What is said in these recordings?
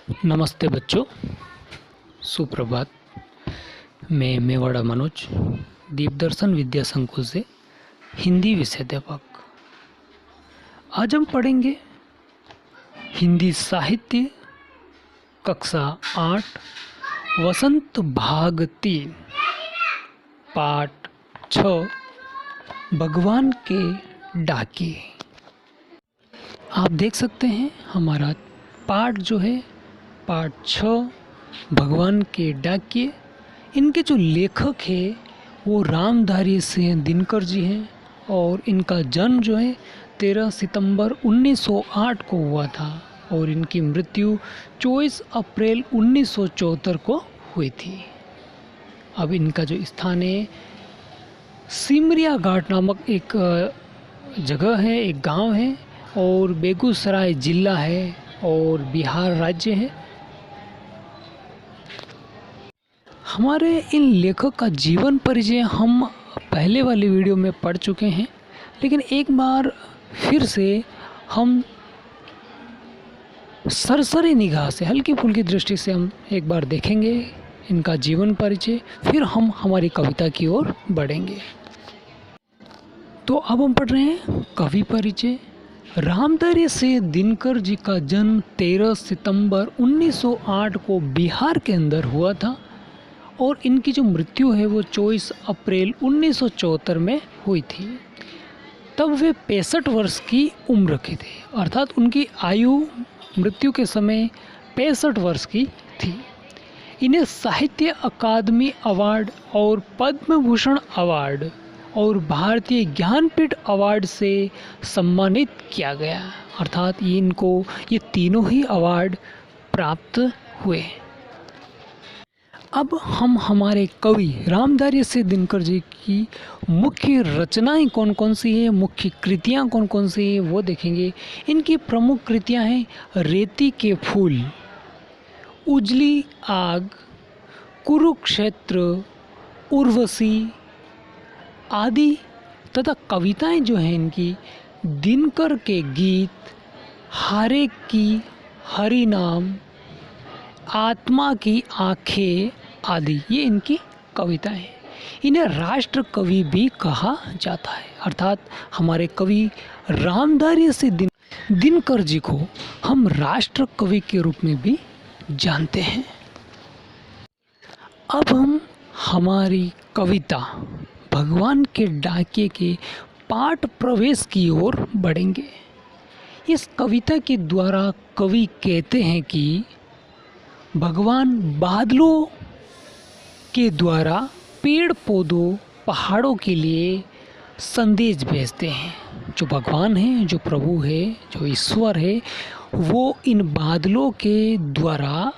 नमस्ते बच्चों, सुप्रभात। मैं मेवाड़ा मनोज, दीपदर्शन विद्या संकुल से हिंदी विषयाध्यापक। आज हम पढ़ेंगे हिंदी साहित्य कक्षा 8 वसंत भाग 3 पाठ 6 भगवान के डाके। आप देख सकते हैं हमारा पाठ जो है पाठ 6 भगवान के डाके। इनके जो लेखक है वो रामधारी सिंह दिनकर जी हैं और इनका जन्म जो है 13 सितंबर 1908 को हुआ था और इनकी मृत्यु 24 अप्रैल 1974 को हुई थी। अब इनका जो स्थान है सिमरिया घाट नामक एक जगह है, एक गांव है और बेगूसराय जिला है और बिहार राज्य है। हमारे इन लेखक का जीवन परिचय हम पहले वाली वीडियो में पढ़ चुके हैं, लेकिन एक बार फिर से हम सरसरी निगाह से, हल्की फुल्की दृष्टि से हम एक बार देखेंगे इनका जीवन परिचय, फिर हम हमारी कविता की ओर बढ़ेंगे। तो अब हम पढ़ रहे हैं कवि परिचय। रामधारी सिंह दिनकर जी का जन्म 13 सितंबर 1908 को बिहार के अंदर हुआ था और इनकी जो मृत्यु है वो 24 अप्रैल 1974 में हुई थी। तब वे 65 वर्ष की उम्र के थे, अर्थात उनकी आयु मृत्यु के समय 65 वर्ष की थी। इन्हें साहित्य अकादमी अवार्ड और पद्म भूषण अवार्ड और भारतीय ज्ञानपीठ अवार्ड से सम्मानित किया गया, अर्थात ये तीनों ही अवार्ड प्राप्त हुए। अब हम हमारे कवि रामधारी सिंह दिनकर जी की मुख्य रचनाएं कौन कौन सी हैं, मुख्य कृतियां कौन कौन सी हैं वो देखेंगे। इनकी प्रमुख कृतियां हैं रेती के फूल, उजली आग, कुरुक्षेत्र, उर्वशी आदि तथा कविताएं जो हैं इनकी दिनकर के गीत, हारे की हरि नाम, आत्मा की आंखें आदि, ये इनकी कविताएं हैं। इन्हें राष्ट्र कवि भी कहा जाता है, अर्थात हमारे कवि रामधारी सिंह दिनकर जी को हम राष्ट्र कवि के रूप में भी जानते हैं। अब हम हमारी कविता भगवान के डाके के पाठ प्रवेश की ओर बढ़ेंगे। इस कविता के द्वारा कवि कहते हैं कि भगवान बादलों के द्वारा पेड़ पौधों पहाड़ों के लिए संदेश भेजते हैं। जो भगवान है, जो प्रभु है, जो ईश्वर है, वो इन बादलों के द्वारा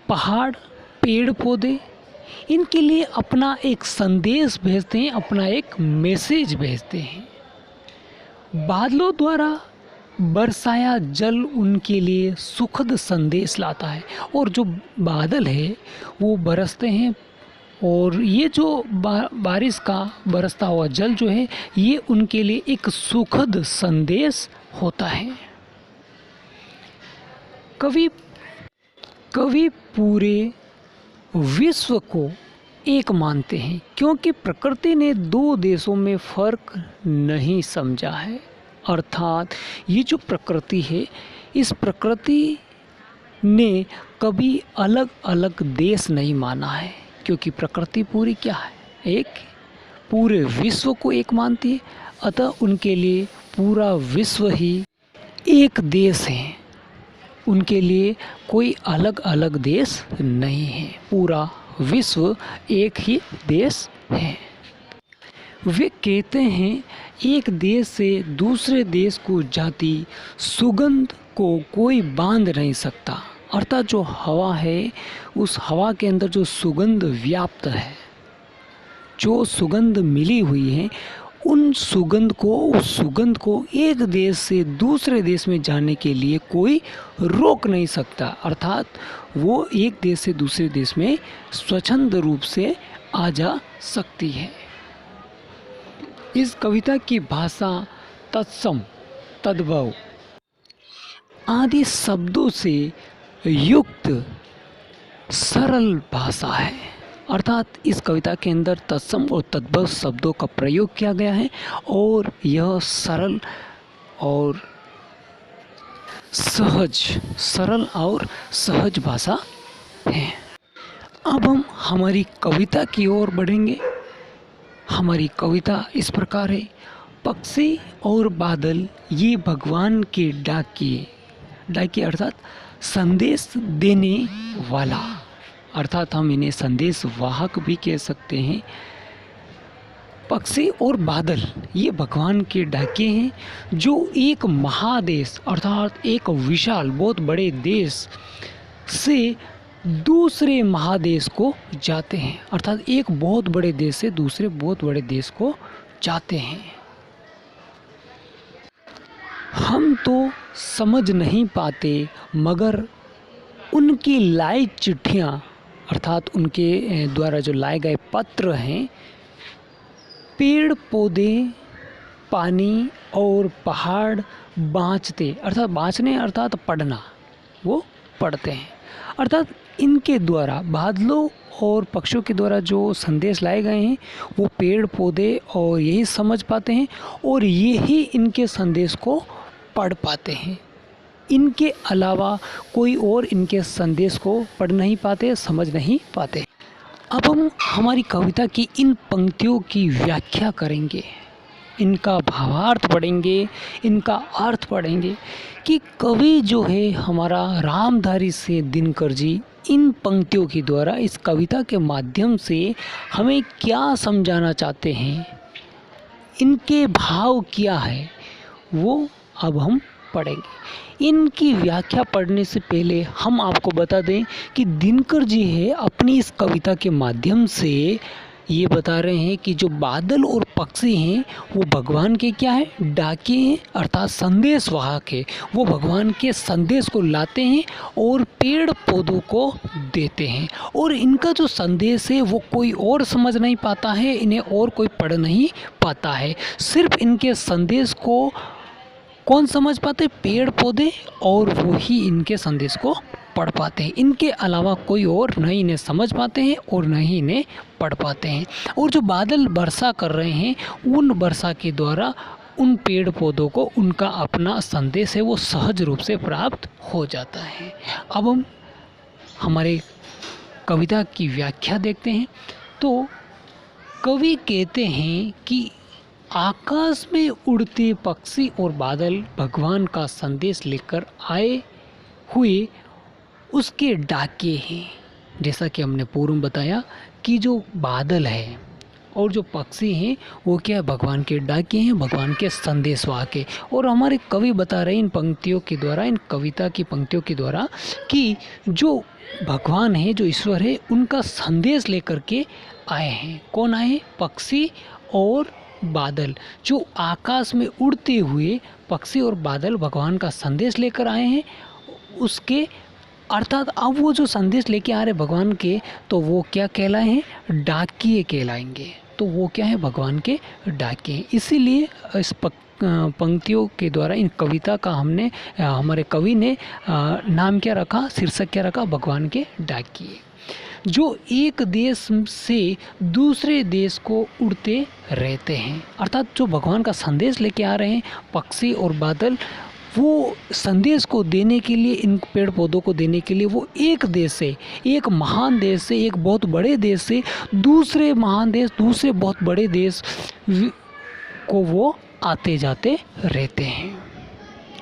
पहाड़, पेड़ पौधे इनके लिए अपना एक संदेश भेजते हैं, अपना एक मैसेज भेजते हैं। बादलों द्वारा बरसाया जल उनके लिए सुखद संदेश लाता है और जो बादल है वो बरसते हैं और ये जो बारिश का बरसता हुआ जल जो है ये उनके लिए एक सुखद संदेश होता है। कवि पूरे विश्व को एक मानते हैं क्योंकि प्रकृति ने दो देशों में फर्क नहीं समझा है, अर्थात ये जो प्रकृति है इस प्रकृति ने कभी अलग अलग देश नहीं माना है, क्योंकि प्रकृति पूरी क्या है, एक पूरे विश्व को एक मानती है। अतः उनके लिए पूरा विश्व ही एक देश है, उनके लिए कोई अलग अलग देश नहीं है, पूरा विश्व एक ही देश है। वे कहते हैं एक देश से दूसरे देश को जाती सुगंध को कोई बांध नहीं सकता, अर्थात जो हवा है उस हवा के अंदर जो सुगंध व्याप्त है, जो सुगंध मिली हुई है, उस सुगंध को एक देश से दूसरे देश में जाने के लिए कोई रोक नहीं सकता, अर्थात वो एक देश से दूसरे देश में स्वच्छंद रूप से आ जा सकती है। इस कविता की भाषा तत्सम, तद्भव आदि शब्दों से युक्त सरल भाषा है। अर्थात इस कविता के अंदर तत्सम और तद्भव शब्दों का प्रयोग किया गया है और यह सरल और सहज भाषा है। अब हम हमारी कविता की ओर बढ़ेंगे। हमारी कविता इस प्रकार है। पक्षी और बादल ये भगवान के डाकिए अर्थात संदेश देने वाला, अर्थात हम इन्हें संदेश वाहक भी कह सकते हैं। पक्षी और बादल ये भगवान के डाके हैं जो एक महादेश अर्थात एक विशाल बहुत बड़े देश से दूसरे महादेश को जाते हैं, अर्थात एक बहुत बड़े देश से दूसरे बहुत बड़े देश को जाते हैं। हम तो समझ नहीं पाते मगर उनकी लाई चिट्ठियाँ अर्थात उनके द्वारा जो लाए गए पत्र हैं, पेड़ पौधे पानी और पहाड़ बाँचते अर्थात बाँचने अर्थात पढ़ना, वो पढ़ते हैं। अर्थात इनके द्वारा बादलों और पक्षियों के द्वारा जो संदेश लाए गए हैं वो पेड़ पौधे और यही समझ पाते हैं और यही इनके संदेश को पढ़ पाते हैं। इनके अलावा कोई और इनके संदेश को पढ़ नहीं पाते, समझ नहीं पाते। अब हम हमारी कविता की इन पंक्तियों की व्याख्या करेंगे, इनका भावार्थ पढ़ेंगे, इनका अर्थ पढ़ेंगे कि कवि जो है हमारा रामधारी सिंह दिनकर जी इन पंक्तियों के द्वारा इस कविता के माध्यम से हमें क्या समझाना चाहते हैं, इनके भाव क्या है, वो अब हम पढ़ेंगे। इनकी व्याख्या पढ़ने से पहले हम आपको बता दें कि दिनकर जी है अपनी इस कविता के माध्यम से ये बता रहे हैं कि जो बादल और पक्षी हैं वो भगवान के क्या है, डाके हैं अर्थात संदेश वाहक है। वो भगवान के संदेश को लाते हैं और पेड़ पौधों को देते हैं और इनका जो संदेश है वो कोई और समझ नहीं पाता है, इन्हें और कोई पढ़ नहीं पाता है। सिर्फ इनके संदेश को कौन समझ पाते, पेड़ पौधे, और वो ही इनके संदेश को पढ़ पाते हैं। इनके अलावा कोई और नहीं इन्हें समझ पाते हैं और नहीं इन्हें पढ़ पाते हैं। और जो बादल वर्षा कर रहे हैं उन वर्षा के द्वारा उन पेड़ पौधों को उनका अपना संदेश है वो सहज रूप से प्राप्त हो जाता है। अब हम हमारे कविता की व्याख्या देखते हैं। तो कवि कहते हैं कि आकाश में उड़ते पक्षी और बादल भगवान का संदेश लेकर आए हुए उसके डाके हैं। जैसा कि हमने पूर्व में बताया कि जो बादल है और जो पक्षी हैं वो क्या है, भगवान के डाके हैं, भगवान के संदेशवाहक है। और हमारे कवि बता रहे हैं इन पंक्तियों के द्वारा, इन कविता की पंक्तियों के द्वारा कि जो भगवान है, जो ईश्वर है, उनका संदेश लेकर के आए हैं। कौन आए? पक्षी और बादल। जो आकाश में उड़ते हुए पक्षी और बादल भगवान का संदेश लेकर आए हैं उसके अर्थात अब वो जो संदेश लेके आ रहे भगवान के, तो वो क्या कहलाए हैं, डाकिए कहलाएंगे। तो वो क्या है, भगवान के डाकिए। इसीलिए इस पंक्तियों के द्वारा इन कविता का हमने हमारे कवि ने नाम क्या रखा, शीर्षक क्या रखा, भगवान के डाकिए। जो एक देश से दूसरे देश को उड़ते रहते हैं, अर्थात जो भगवान का संदेश लेके आ रहे हैं पक्षी और बादल, वो संदेश को देने के लिए, इन पेड़ पौधों को देने के लिए वो एक देश से, एक महान देश से, एक बहुत बड़े देश से दूसरे महान देश, दूसरे बहुत बड़े देश को वो आते जाते रहते हैं।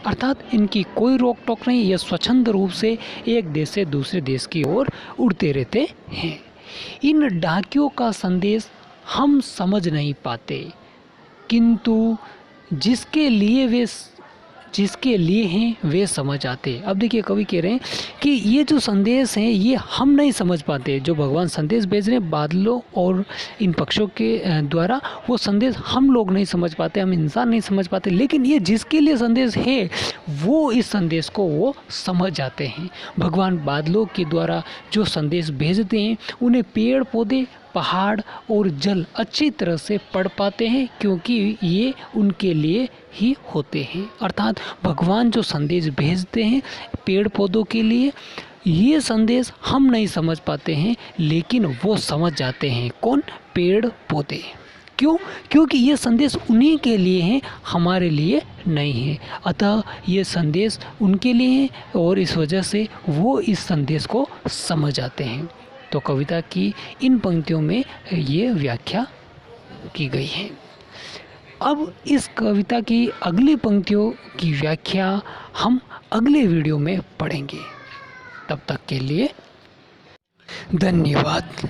अर्थात इनकी कोई रोक टोक नहीं, ये स्वच्छंद रूप से एक देश से दूसरे देश की ओर उड़ते रहते हैं। इन डाकियों का संदेश हम समझ नहीं पाते, किंतु जिसके लिए हैं वे समझ आते। अब देखिए कवि कह रहे हैं कि ये जो संदेश हैं ये हम नहीं समझ पाते, जो भगवान संदेश भेज रहे हैं बादलों और इन पक्षियों के द्वारा, वो संदेश हम लोग नहीं समझ पाते, हम इंसान नहीं समझ पाते, लेकिन ये जिसके लिए संदेश है वो इस संदेश को वो समझ जाते हैं। भगवान बादलों के द्वारा जो संदेश भेजते हैं उन्हें पेड़ पौधे, पहाड़ और जल अच्छी तरह से पढ़ पाते हैं, क्योंकि ये उनके लिए ही होते हैं। अर्थात भगवान जो संदेश भेजते हैं पेड़ पौधों के लिए, ये संदेश हम नहीं समझ पाते हैं, लेकिन वो समझ जाते हैं। कौन? पेड़ पौधे। क्यों? क्योंकि ये संदेश उन्हीं के लिए हैं, हमारे लिए नहीं है। अतः ये संदेश उनके लिए है और इस वजह से वो इस संदेश को समझ जाते हैं। तो कविता की इन पंक्तियों में ये व्याख्या की गई है। अब इस कविता की अगली पंक्तियों की व्याख्या हम अगले वीडियो में पढ़ेंगे। तब तक के लिए धन्यवाद।